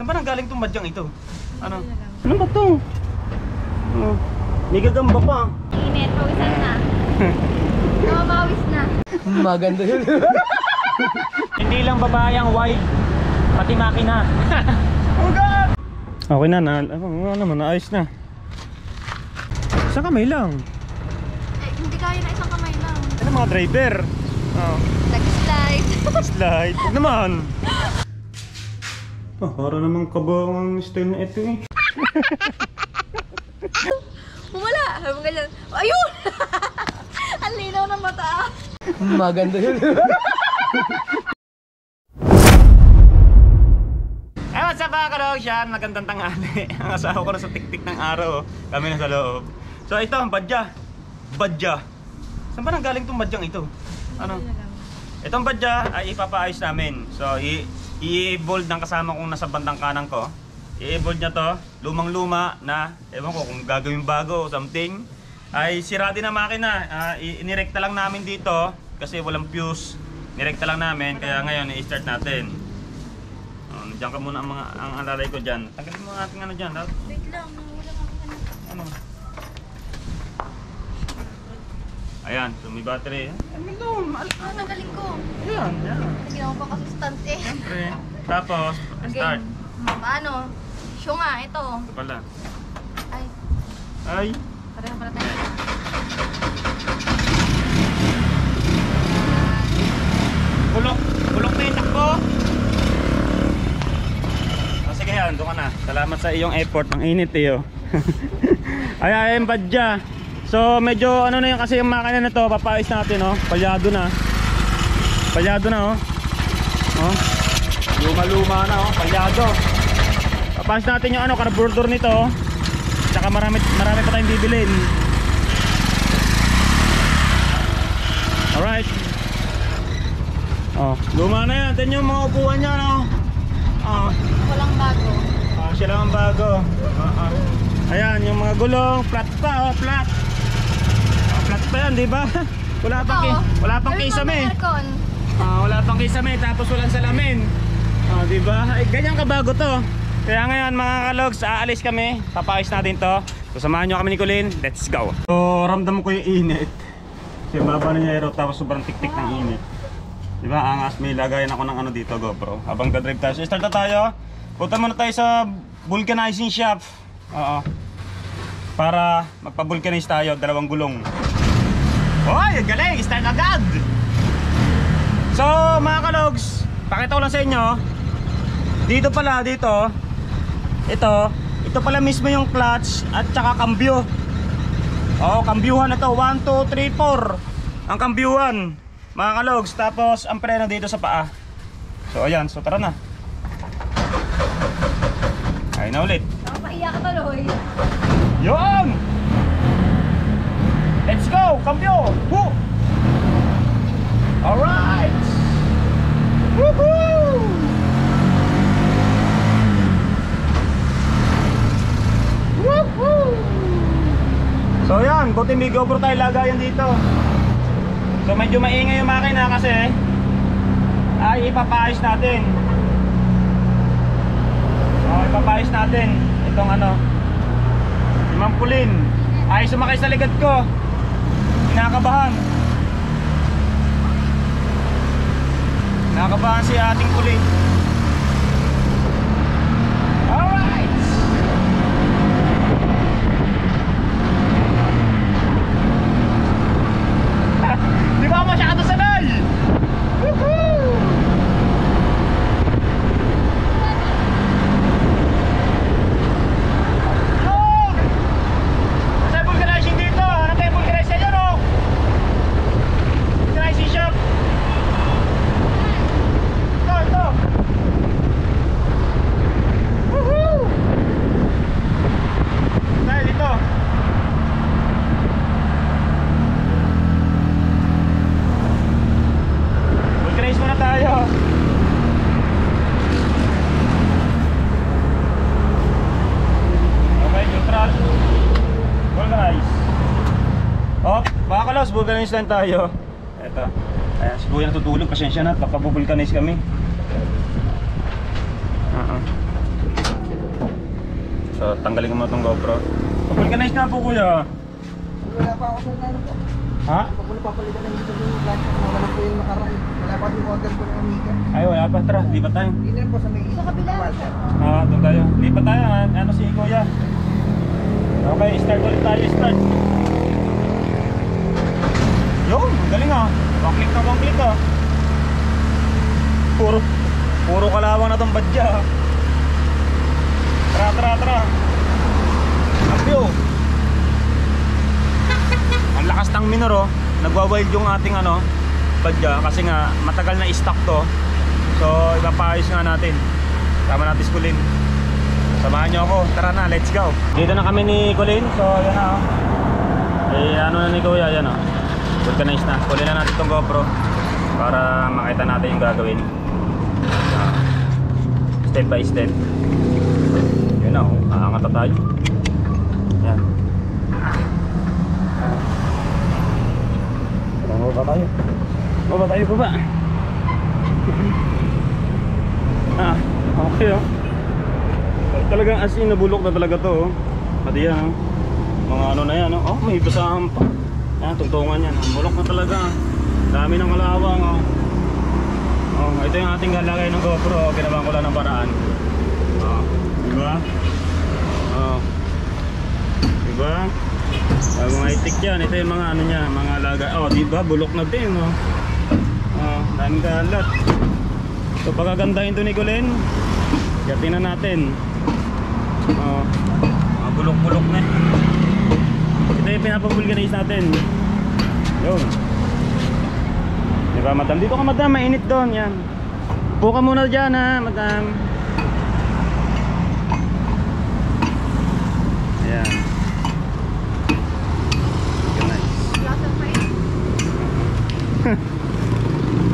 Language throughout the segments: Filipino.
Saan ba nanggaling itong badyang ito? Ano? Ano ba ito? Oh, may gagamba pa. Init, pawisan na. Namamawis na. Maganda yun. Hindi lang babae ang white, pati makina. Oh God! Okay na, naayos na. Isang kamay lang. Hindi kaya na isang kamay lang. Ano mga driver? Oh. Nag-slide. Slide. Huwag naman. Para naman kabang ang style na ito eh. Wala. Sabi ganyan. Ayun! Ang linaw ng mata. Maganda yun. What's up mga kalog? Yan, magandang tanghali. Ang asawa ko na sa tiktik ng araw. Kami na sa loob. So ito ang badya. Badya. Saan ba nanggaling itong badyang ito? Ano? Itong badya ay ipapaayos namin. So i-evolve ng kasama kong nasa bandang kanan ko. I-evolve niya to. Lumang-luma na, ewan ko kung gagawin bago o something. Ay sira din ang makina. Inirekta lang namin dito kasi walang fuse. Nirekta lang namin kaya ngayon i-start natin. Diyan ka muna ang alalay ko dyan. Tanggalin mo natin ano dyan. Wait lang, wala ako Ano? Ayan, so may battery. Nagaling ko. Ayan, yan. Ginawa pa kasi stunt eh. Siyempre. Tapos, start. Paano? Show nga, ito. Ito pala. Ay, Ay. pareho pala tayo. Bulok na yung takbo. Sige yan, doon ka na. Salamat sa iyong effort. Ang init eh oh. Ay badya. So medyo ano na yung kasi yung makina na to. Papayos natin oh. Palyado na. Palyado na oh. Oh. Luma-luma na oh. Palyado. Papayos natin yung ano, carburetor nito oh. Tsaka marami pa tayong bibilin. Alright. Oh, luma na yan. Tignan yung mga upuan niya no. Oh. Walang bago. Siya lang ang bago. Ayan, yung mga gulong, flat pa, oh, flat. Flat pa yan, di ba? Wala pang kisame. Wala pang kisame, tapos walang salamin. Di ba? Ganyan kabago to. Kaya ngayon mga kalogs, aalis kami. Papayos natin to. So samahan nyo kami ni Colin. Let's go. So ramdam ko yung init. Kasi baba na niya aero, tapos sobrang tik-tik ng init. Diba, angas, may lagayan ako ng ano dito, GoPro. Habang dadrive tayo. So, start na tayo. Punta muna tayo sa vulcanizing shop. Oo. Para magpa-vulcanize tayo, 2 gulong. Hoy, galing! Start agad! So, mga kalogs, pakita ko lang sa inyo. Dito pala, dito. Ito pala mismo yung clutch at saka cambio. Oo, cambyuhan na to. 1, 2, 3, 4. Ang cambyuhan. Mga kalogs, tapos ang preno dito sa paa. So ayan, so tara na. Ay na ulit. Nakapaiyak ka tuloy. Yun! Let's go! Cambio! Woo! Alright! Woohoo! Woohoo! So yan, buti may GoPro tayo lagayan dito. So medyo maingay yung makina kasi ay ipapayos natin. Ipapayos natin itong ano, si Ma'am Colin. Ay sumakay sa likod ko. Kinakabahan. Kinakabahan si ating Colin. Alright. Di ba masyado sanay? Woohoo! Yun! Sa vulcanizing dito. Ano tayo vulcanizing dyan o? Vulcanizing shop. Ito. Woohoo! Dahil dito. Vulcanize muna tayo. Okay, neutral. Vulcanize. Oh, mga kalos, vulcanize lang tayo. Eto. Ayan, si Kuya natutulog. Pasensya na, papabulcanize kami. So tanggalin mo itong GoPro. Vulcanize na po kuya. Wala pa ako sa ano po. Ha? Pag ko napapalitan ng dito yung plancha, wala po yung nakaraan. Wala pa yung order ko ng Amiga. Ay wala pa, tara, lipat tayo. Hindi na po sa may Sa kabila. Doon tayo. Lipat tayo, ano si kuya. Okay, start ulit tayo, start. Yun, galing ah. One click ah. Puro kalawang na tong badya. Tara. Abyo. Ang lakas ng minor oh. Nagwa-wild yung ating badya kasi nga matagal na i-stock to. So ipapayos nga natin. Sama natin si Colin. Samahan nyo ako. Tara na, let's go. Dito na kami ni Colin. So yan na ano na ni Kuya, yan Vulcanize na. Kunin na natin itong GoPro para makita natin yung gagawin. Step by step. Yun na, aangat na tayo. Yan. Baba tayo. Baba. Okay talagang as in nabulok na talaga to pati yan mga ano na yan may basahan pa yan, tungtungan yan bulok na talaga dami ng kalawang ito yung ating galagay ng GoPro ginawa ko lang ng paraan diba diba mga itik yan ito yung mga ano niya mga lagay diba bulok na din daming galat so pagagandahin to ni Colin yatin na natin bulok-bulok na ito yung pinapavulcanize natin yun diba madam dito ka madam mainit doon yan upo ka muna dyan ha madam yan nice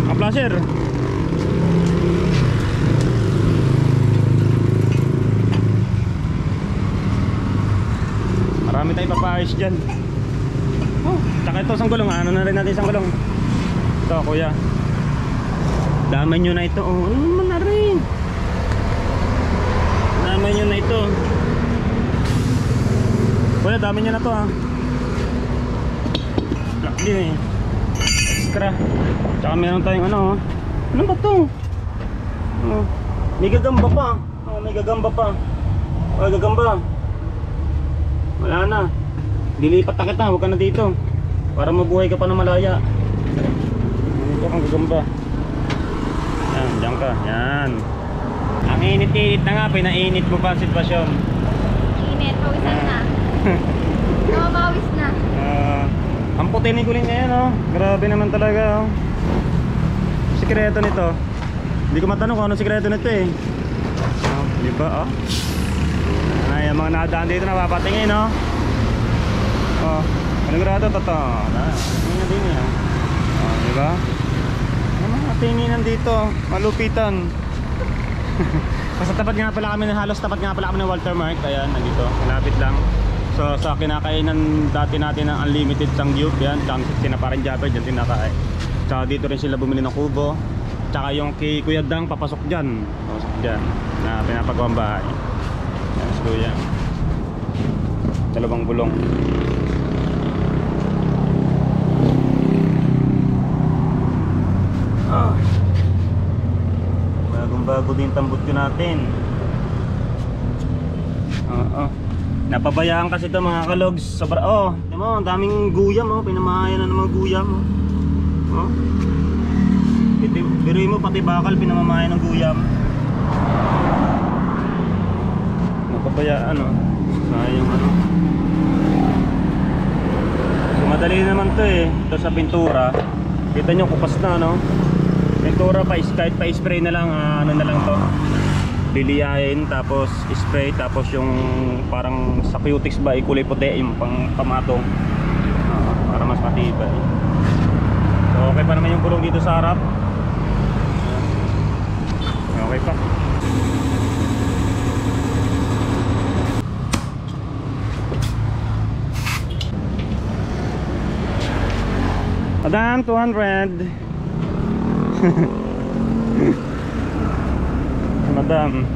ang pleasure marami tayong papaayos dyan tsaka ito isang gulong ano na rin natin isang gulong ito kuya damay nyo na ito ano naman na rin damay nyo na ito kuya damay nyo na to black din extra tsaka meron tayong ano ba to may gagamba pa may gagamba pa gagamba wala na dilipat na kita huwag ka na dito para mabuhay ka pa na malaya dito kang gagamba yan dyan ka yan ang init-init na nga pinainit mo pa ang sitwasyon Init, pawisan na. Namamawis na. ang puti ni Colin ngayon grabe naman talaga sikreto nito hindi ko matanong kung ano sikreto nito diba ay mga nadaan dito napapatingin panigurado totoo tingin din diba mga tinginan dito malupitan kasi tapat nga pala kami halos tapat nga pala kami ng Walter Mark ayan nandito malapit lang so sa kinakainan dati natin ng unlimited sangyup yan sinaparin Japper dyan tinakain tsaka dito rin sila bumili ng kubo tsaka yung kay Kuya Dang papasok dyan na pinapagawang bahay yan si Kuya dalawang bulong bago din tambot ko natin napabayaan kasi ito mga kalogs sobra di mo ang daming guyam pinamahayan na ng mga guyam biruin mo pati bakal pinamamahayan ng guyam napabayaan sayang so, madali naman to ito sa pintura kita nyo kupas na pintura kahit pa-spray na lang ano na lang to liliyahin tapos spray tapos yung parang sa cutics ba kulay puti yung pamatong para mas matibay so okay pa naman yung gulong dito sa harap okay pa Madam 200 Madam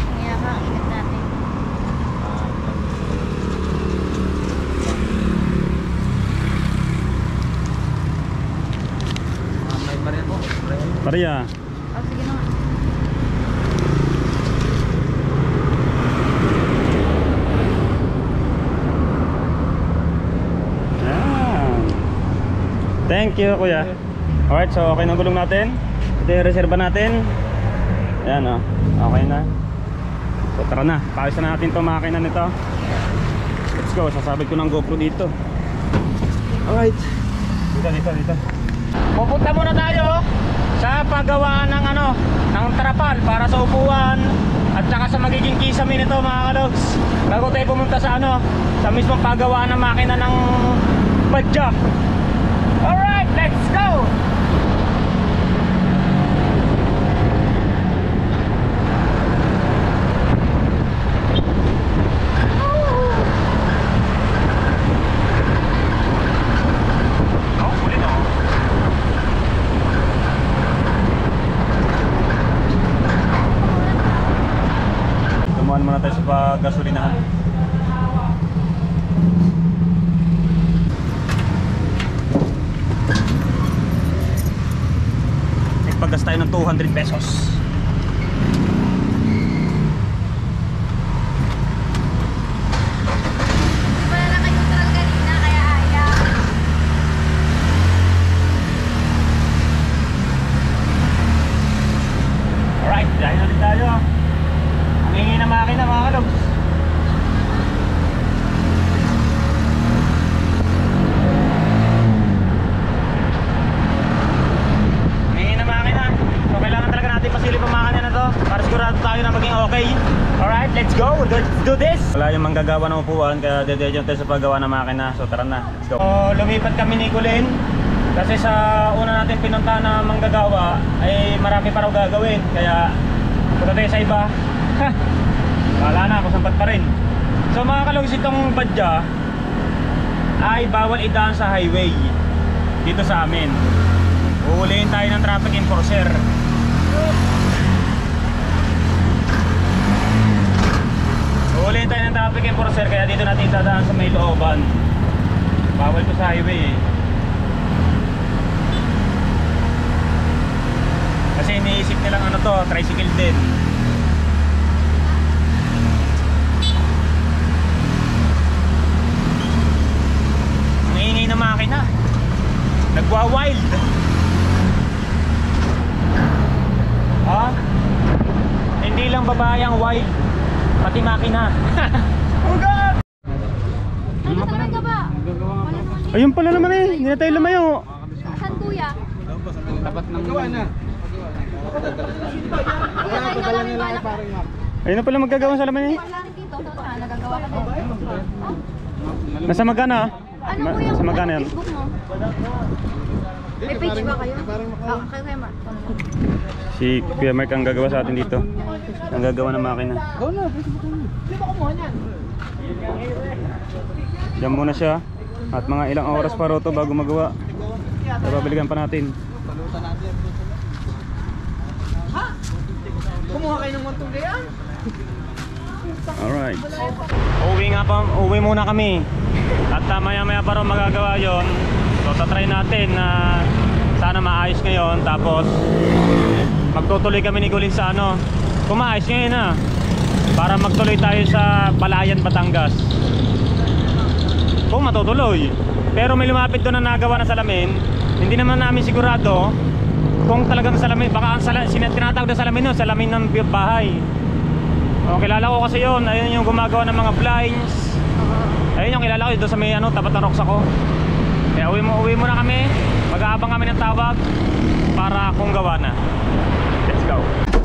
Kaya ingat natin. Maria. Oh, sige na nga. Thank you, kuya. Alright, so okay na gulong natin. Ito yung reserva natin. Ayan, oh. Okay na. So tara na, pawis na natin itong makina nito. Let's go, sasabit ko ng GoPro dito. Alright. Dito. Pupunta muna tayo sa paggawaan ng ng trapal para sa upuan at saka sa magiging kisame nito, mga kalogs. Bago tayo pumunta sa sa mismong paggawaan ng makina ng badya. Alright, let's go! Tumuhan muna tayo sa paggasolinahan. Paggas tayo ng 200 pesos. Wala na kayong neutral kanina, kaya ayaw. Alright, dahil ulit tayo. Ang hingi na makina, mga kalogs. Pasilip ang makina na to para sigurado tayo na maging okay. Alright, let's go, let's do this. Wala yung manggagawa ng upuan kaya dededyon tayo sa paggawa ng makina. So tara na, let's go. So lumipat kami ni Colin kasi sa una natin pinunta na manggagawa ay marami pa raw gagawin. Kaya punta tayo sa iba. Wala na, kusampat pa rin. So mga kalogs, itong badya ay bawal idaan sa highway dito sa amin. Uhulihin tayo ng traffic enforcer. Uhulihin tayo ng traffic enforcer kaya dito natin dadaan sa may looban. Bawal to sa highway kasi iniisip nilang to, tricycle din. Ang ingay na makina, nagwa-wild. Hindi lang babae ang wild, pati makina. Oh God! Ano talaga ba? Ayun pala naman eh, hindi na tayo lumayo. Saan kuya? Tapat ng gawa na. Kuya, tayo na lang yung balak. Ayun na pala magagawa sa laman eh. Wala rin dito, saan nagagawa ka din? Nasa Magana. Ano kuya? Sa Magana yan. Facebook mo? May page ba kayo? Kayo Mark. Si Kuya Mark ang gagawa sa atin dito. Ang gagawa ng makina. Go na, Facebook mo. Di ba kumuha niyan? Diyan muna siya. At mga ilang oras pa ro to bago magawa. Babalikan pa natin. Palutan natin. Ha? Kumuha kayo ng montong gayan? Alright. Uwi muna kami. At maya maya pa ro magagawa yon. So tatry natin na sana maayos ngayon. Tapos magtutuloy kami ni Colin sa kumaayos ngayon na para magtuloy tayo sa Palayan, Batangas kung matutuloy. Pero may lumapit doon na nagawa na salamin. Hindi naman namin sigurado kung talagang salamin. Baka ang tinatawag na salamin no, salamin ng bahay. O, kilala ko kasi yun. Ayun yung gumagawa ng mga blinds. Ayun yung kilala ko doon sa may tapat ng rocks ako. Kaya uwi muna kami. Mag-aabang kami ng tawag para kung gawa na. Let's go.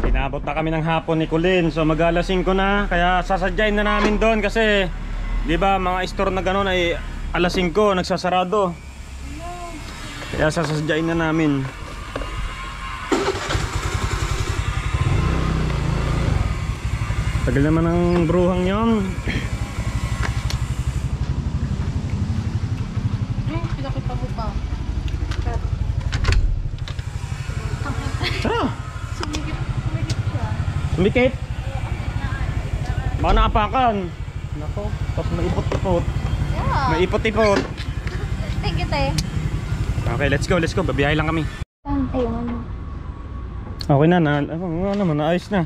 Inabot na kami ng hapon ni Colin. So mag-alas 5 na. Kaya sasadyain na namin doon kasi di ba mga store na gano'n ay alas 5 nagsasarado. Kaya sasadyain na namin. Tagal naman ang bruhang yon. Pinakit pa mo pa. Tara! Sumigit siya. Sumikip! Baka naapakan. Nako, tapos maipot-ipot. Yeah. Maipot-ipot. Thank you, te. Okay, let's go. Babiyahe lang kami. Ayun. Okay na, ano naman, naayos na.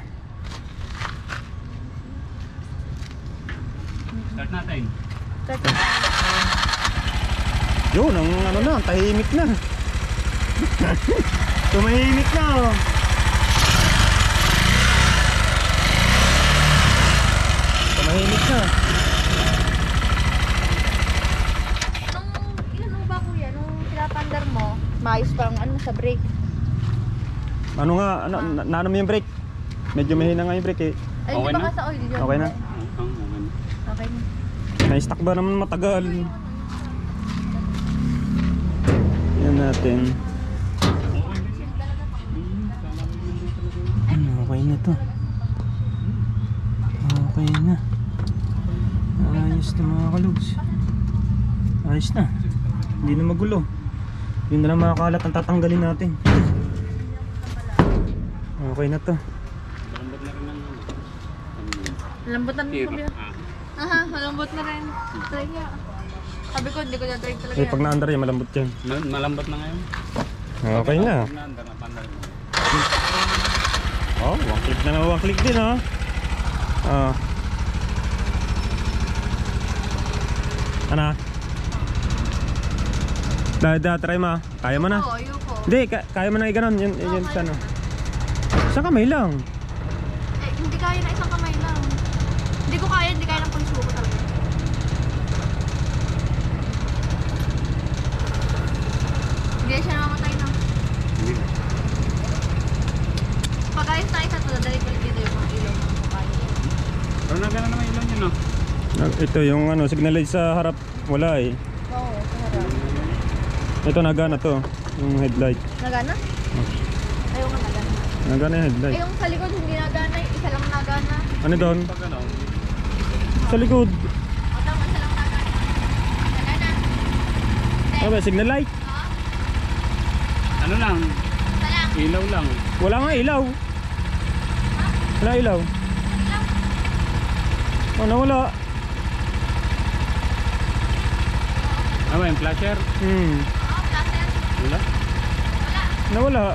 Start natin. Yun, ang ano na, tahimik na. Tumahimik na oh. Tumahimik na. Ilan mo ba kuya? Nung pinapandar mo, maayos parang ano sa brake. Ano nga, ano mo yung brake? Medyo mahina nga yung brake eh. Ay, Okay di ba na? ka sa oil yun? Okay na. Okay na. Na-stuck ba naman matagal? Yan natin. Okay na to. Okay na. Ayos na mga kalugs. Ayos na. Hindi na magulo. Yun na lang mga kalat ang tatanggalin natin. Okay na to. Lambutan mo sabi na. Aha, malambot na rin. Try niya. Sabi ko, hindi ko na-try talaga Eh pag naandar yan, malambot yan. Malambot na ngayon. Okay na. Naandar na pandar. Oh, one click na one click din oh. Ah. Ano? Try mo. Kaya mo na? Oo, ayoko. Hindi, kaya mo na i-ganon. Yan sa ano. Isang kamay lang. Eh, hindi kaya na isang kamay lang. Hindi ko kaya, hindi kaya ng pagsuko talaga. Hindi siya namamatay na. Pag ayos tayo sa ito, dadali ko lang dito yung mga ilaw ng kaya. Pero nagana naman ilon yun no? Ito yung ano, signal light sa harap. Wala eh. Oo, sa harap. Ito nagana to. Yung headlight. Nagana? Ayaw nga nagana. Nagana yung Eh, headlight. yung sa likod hindi nagana, isa lang nagana. Ano doon? Pag ano? Sa likod. O tama, isa lang nagana. Nagana. Ano ba, signal light? Ano lang? Isa lang. Ilaw lang. Wala nga ilaw. Wala ilaw. Oh, nawala. Ano ba yung flasher? Hmm. Oo, plaster. Wala? Wala. Nawala.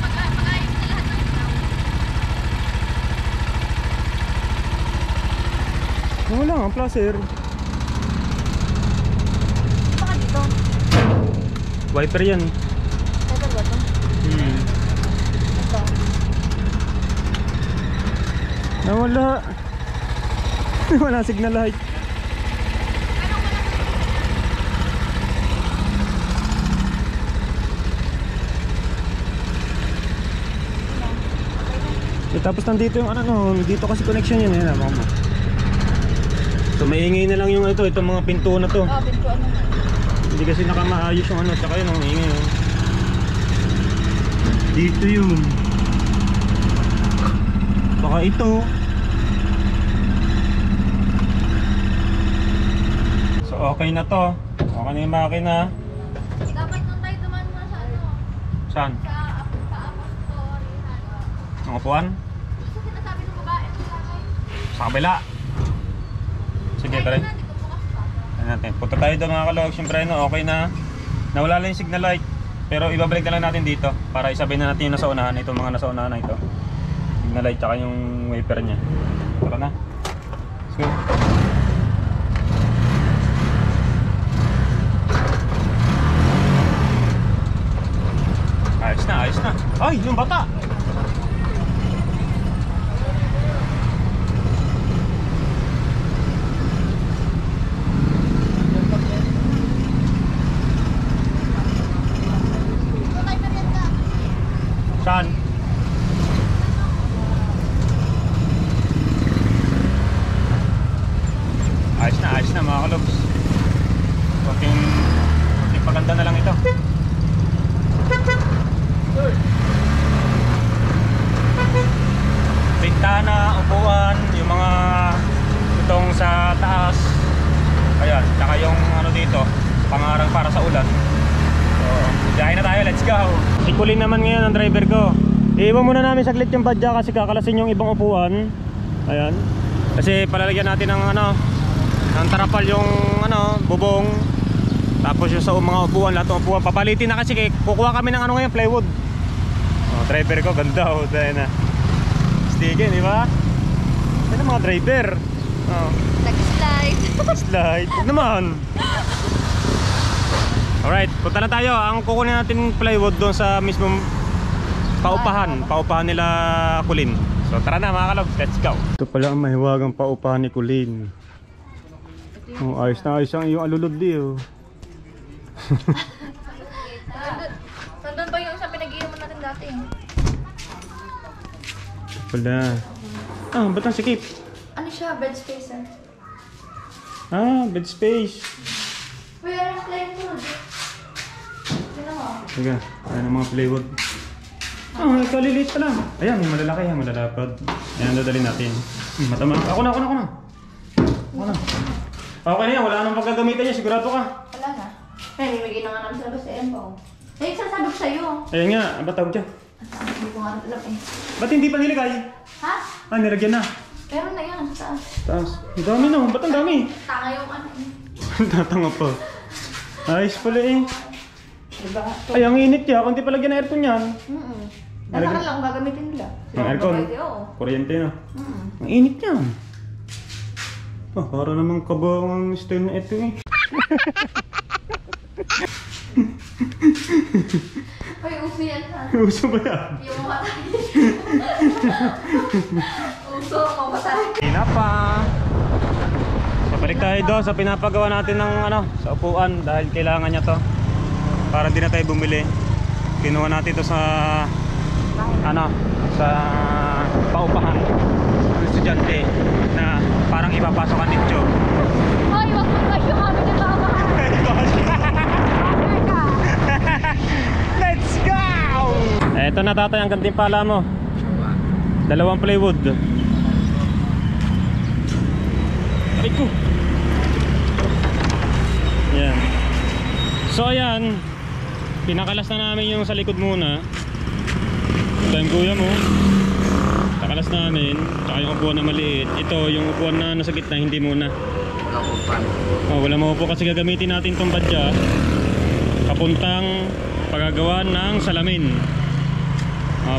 Pag-ayos na lahat ng ilaw. Nawala nga, placer. Baka dito. Wiper yan. Ito ba ito? Hmm. Ito. Nawala. Wala signal light. Eh, tapos nandito yung ano, dito kasi connection yun eh, mo. So maingay na lang yung ito, itong mga pinto na to. Ah, pintuan naman. Hindi kasi nakamaayos yung ano, tsaka yun ang ingay. Oh. Dito yun. Baka ito. So okay na to. Okay na yung makina. Dapat nung tayo dumaan mo sa ano? Saan? Sa Apostol. Ang upuan? Gusto sinasabi ng babae ng lalaki. Sa kabila. Sige, tara. Ayun na, di ko bukas pa. Ano natin? Punta tayo doon mga kalog. Siyempre no, okay na. Nawala lang yung signal light. Pero ibabalik na lang natin dito para isabay na natin yung nasa unahan. Itong mga nasa unahan na ito. Signal light tsaka yung wiper niya. Tara na. Let's go. Ayos na, ayos na. Ay, yung bata! Ito tayo merienda. Saan? Ayos na mga kalobs. Kunting paganda na lang ito. Bintana, upuan, yung mga itong sa taas. Ayan, tsaka yung ano dito, pangarang para sa ulan. So, biyahe na tayo, let's go. Sikulin naman ngayon ang driver ko. Iiwan muna namin saglit yung badya kasi kakalasin yung ibang upuan. Ayan. Kasi palalagyan natin ng ano, ng tarapal yung ano, bubong. Tapos yung sa mga upuan, lahat ng upuan papalitin na kasi kukuha kami ng ano ngayon, plywood. Oh, driver ko ganda oh, dahil na. Stigen, di ba? Yan ang mga driver. Oh. Nag-slide. Slide. Huwag naman. Alright, punta na tayo. Ang kukunin natin plywood doon sa mismong paupahan nila Kulin. So tara na mga kalog, let's go. Ito pala ang mahiwagang paupahan ni Kulin. Oh, ayos na ayos ang iyong alulod di oh. Nandun pa yung sa pinag-iinuman natin dati. Ito pala. Ah, ba't ang sikip? Ano siya? Bed space eh. Ah, bed space. Uy, ano yung plywood? Tignan mo. Sige, ayan ang mga plywood. Ah, kaliliit pa lang. Ayan, may malalaki yan, malalapad. Ayan, dadalhin natin. Matama. Ako na. Okay na yan, wala nang pagkagamitan niya, sigurado ka. Wala na. Namimigay na nga namin sa labas sa Empo. Eh, sasabi ko sa'yo. Ayan nga, ba't tawag dyan? Hindi ko nga alam eh. Ba't hindi pa nilagay? Ha? Ah, nilagyan na. Meron na yan, sa taas. Taas. Ang dami na, ba't ang dami? Tanga yung ano eh. Tatanga pa. Ayos pala eh. Diba? Ay, ang init ya, kung di palagyan ng aircon yan. Nasa lang gagamitin nila. Ang aircon? Oo. Kuryente na. Ang init yan. Oh, para namang kabawang style na ito eh. Ay, uso yan ha. Uso ba yan? Yung mamatay. Uso, mamatay. Ina pa. Balik tayo doon sa pinapagawa natin ng ano, sa upuan dahil kailangan niya to. Para hindi na tayo bumili. Kinuha natin to sa ano, sa paupahan ng estudyante na parang ipapasok ang nicho. Ay, wag mo kayo kami na mamahan. Let's go! Eto na tatay ang gantimpala mo. 2 plywood. Ay ko. Yan. So ayan, pinakalas na namin yung sa likod muna. Ito yung kuya mo. Nakalas namin. Tsaka yung upuan na maliit. Ito yung upuan na nasa gitna, hindi muna. Walang upan. Oh, wala mo po kasi gagamitin natin itong badya papuntang pagagawa ng salamin.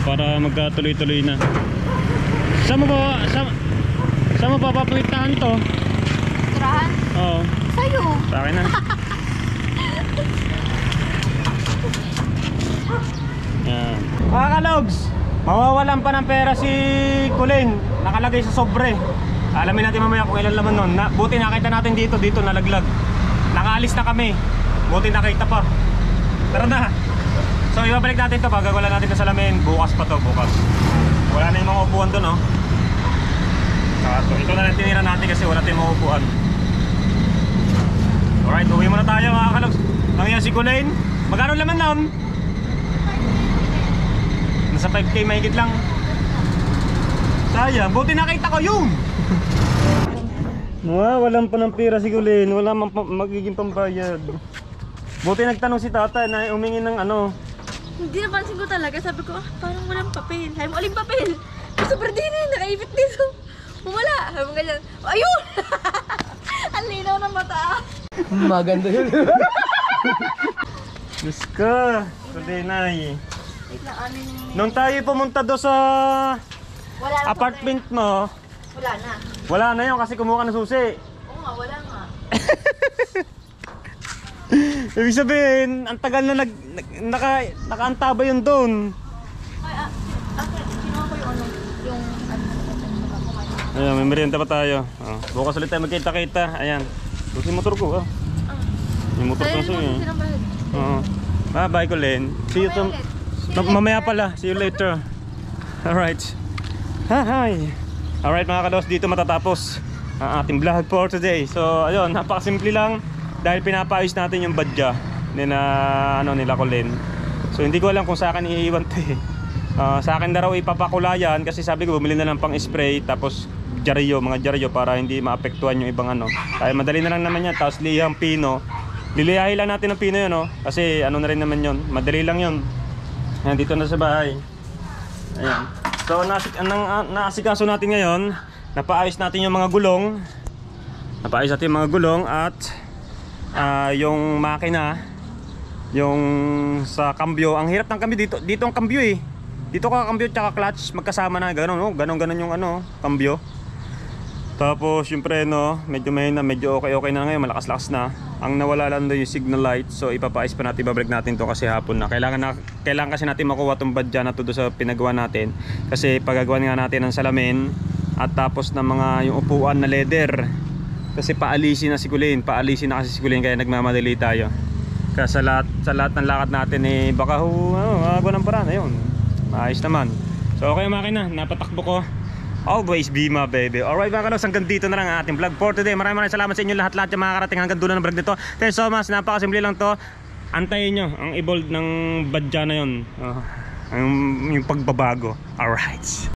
Para magkatuloy-tuloy na. Saan mo ba papulitan to? Tirahan? Oo. Sa'yo. Sa akin na. Yan. Mga kalogs, mawawalan pa ng pera si Kulin. Nakalagay sa sobre. Alamin natin mamaya kung ilan laman nun. Buti nakita natin dito nalaglag. Nakaalis na kami. Buti nakita pa. Tara na. So ibabalik natin ito, gagawa natin ng salamin. Bukas pa to, bukas. Wala na yung mga upuan doon, oh. So ito na lang tinira natin kasi wala tayong mga upuan. Alright, uwi muna tayo mga kalogs. Nangyayari si Kulin. Magkano laman nun? Nasa 5K mahigit lang. Sayang, buti nakita ko yun. Walang pa ng pera si Kulin. Wala magiging pambayad. Buti nagtanong si tata na umingi ng ano. Hindi napansin ko talaga. Sabi ko, parang walang papel. Sabi mo, aling papel? Super din eh, nakaipit dito. Wala. Sabi mo ganyan, ayun! Ang linaw ng mata. Maganda yun. Diyos ka, Kulinay. Wait lang, ano yung... Nung tayo pumunta doon sa Wala na apartment mo, Wala na. wala na yun kasi kumuha ka ng susi. Oo nga, wala nga. Ibig sabihin, ang tagal na nakaantaba yun doon. Ay, kinuha ko yung ano, yung Ayan, may merienda pa tayo. Bukas ulit tayo magkita-kita. Ayan. Gusto yung motor ko. Yung motor ko sa'yo. Bye-bye, Kulin. See you tomorrow. Mamaya pala. See you later. Alright. Hi. Alright mga kados, dito matatapos ang ating vlog for today. So, ayun, napakasimple lang. Dahil pinapaayos natin yung badya nila Kulin. So, hindi ko alam kung sa akin iiwan ito eh. Sa akin na raw ipapakulayan kasi sabi ko bumili na lang pang spray tapos mga dyaryo para hindi maapektuhan yung ibang ano. Kaya madali na lang naman yan. Tapos lihang pino. Liliyahin lang natin ng pino yun, no? Kasi ano na rin naman yun. Madali lang yun. Ayan, dito na sa bahay. Ayan. So naasikaso natin ngayon. Napaayos natin yung mga gulong. At yung makina, yung sa cambio, ang hirap ng cambio dito ang cambio eh. Dito ka cambio tsaka clutch magkasama na gano'n, oh. Ganon yung ano, cambio. Tapos yung preno, medyo mahina, medyo okay na ngayon, malakas-lakas na. Ang nawala lang doon yung signal light. So ipapais pa natin, ibabalik natin to kasi hapon na. Kailangan kasi natin makuha tong badya na to doon sa pinagawa natin. Kasi pagagawan nga natin ng salamin at tapos ng mga yung upuan na leather. Kasi paalisin na si Kulin, kaya nagmamadali tayo. Kasi sa lahat ng lakad natin eh baka magawa ng paraan, ayun. Maayos naman. So okay makina, napatakbo ko. Always be my baby. Alright mga kaloks, hanggang dito na lang ang ating vlog for today. Maraming salamat sa inyo lahat yung makakarating hanggang dulo ng vlog nito. Thanks so much, napakasimple lang to. Antayin nyo ang evolve ng badya na yun. Yung pagbabago. Alright.